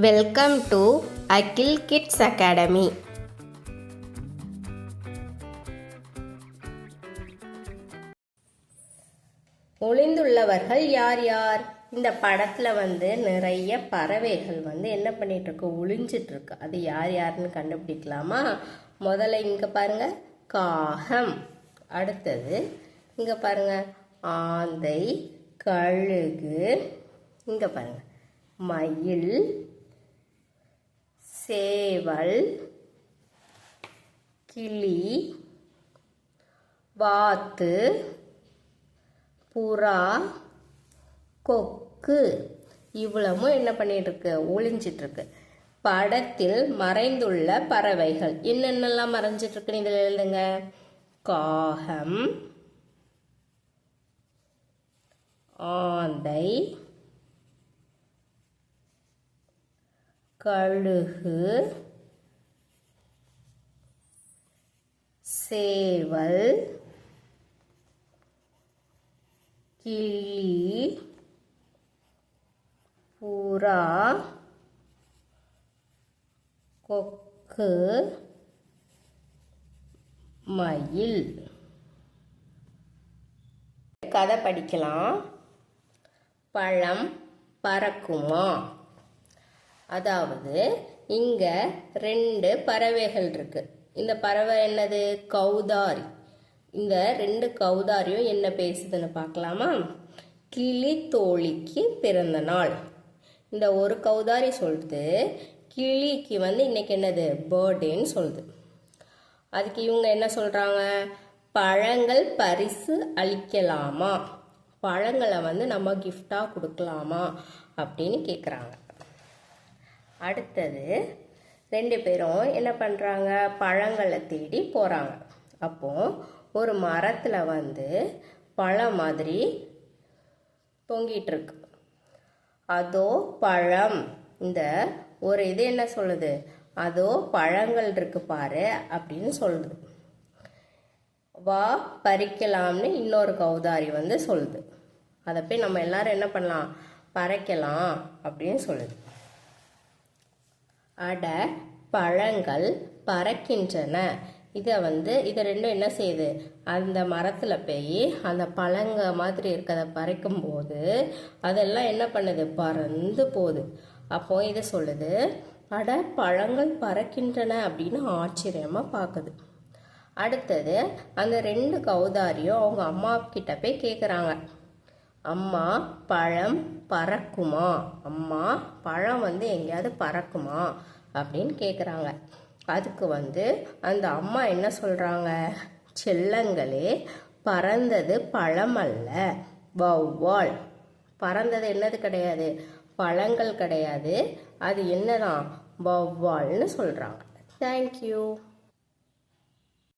Welcome to Akhil kids academy. ஒளிந்துள்ளவர்கள் யார் யார்? இந்த படத்துல நிறைய பறவைகள் என்ன பண்ணிட்டு இருக்கு, ஒளிஞ்சிட்டு இருக்கு. அது யார் யாருன்னு கண்டுபிடிக்கலாமா? முதல்ல இங்க பாருங்க, காகம். அடுத்தது இங்க பாருங்க, ஆந்தை, கழுகு. இங்க பாருங்க, மயில், சேவல், கிளி, வாத்து, புறா, கொக்கு. இவ்வளவும் என்ன பண்ணிட்டு இருக்கு, ஒளிஞ்சிட்டு இருக்கு. படத்தில் மறைந்துள்ள பறவைகள் என்னென்னலாம் மறைஞ்சிட்டு இருக்குன்னு இதில் எழுதுங்க. காகம், ஆந்தை, கழுகு, சேவல், கிளி, புறா, கொக்கு, மயில். கதை படிக்கலாம். பழம் பறக்குமா? அதாவது இங்க 2 பறவைகள் இருக்கு. இந்த பறவை என்னது? கௌதாரி. இந்த 2 கௌதாரியும் என்ன பேசுதுன்னு பார்க்கலாமா? கிளி தோழிக்கு பிறந்த நாள். இந்த ஒரு கௌதாரி சொல்லுது, கிளிக்கு இன்னைக்கு என்னது, பர்த்டேன்னு சொல்லுது. அதுக்கு இவங்க என்ன சொல்றாங்க? பழங்கள் பரிசு அளிக்கலாமா, பழங்களை நம்ம கிஃப்டா கொடுக்கலாமா அப்படின்னு கேட்குறாங்க. அடுத்தது 2 பேரும் என்ன பண்ணுறாங்க, பழங்களை தேடி போகிறாங்க. அப்போ ஒரு மரத்தில் பழம் மாதிரி தொங்கிட்டு இருக்கு. அதோ பழம். இந்த ஒரு இது என்ன சொல்லுது, அதோ பழங்கள் இருக்கு பாரு அப்படின்னு சொல்லுது. வா பறிக்கலாம்னு இன்னொரு கௌதாரி சொல்லுது. அதை போய் நம்ம எல்லாரும் என்ன பண்ணலாம், பறிக்கலாம் அப்படின்னு சொல்லுது. அட பழங்கள் பறக்கின்றன. இதை இது ரெண்டும் என்ன செய்யுது, அந்த மரத்தில் போய் அந்த பழங்க மாதிரி இருக்கிறத பறிக்கும் போது அதெல்லாம் என்ன பண்ணுது, பறந்து போகுது. அப்போ இதை சொல்லுது, அட பழங்கள் பறக்கின்றன அப்படின்னு ஆச்சரியமா பார்க்குது. அடுத்தது அந்த 2 கௌதாரியும் அவங்க அம்மா கிட்ட போய் கேட்குறாங்க, அம்மா பழம் பறக்குமா, அம்மா பழம் எங்கேயாவது பறக்குமா அப்படின்னு கேட்குறாங்க. அதுக்கு அந்த அம்மா என்ன சொல்கிறாங்க, செல்லங்களே பறந்தது பழம் அல்ல, வௌவால். பறந்தது என்னது கிடையாது, பழங்கள் கிடையாது, அது என்னதான், வௌவால்னு சொல்கிறாங்க. தேங்க்யூ.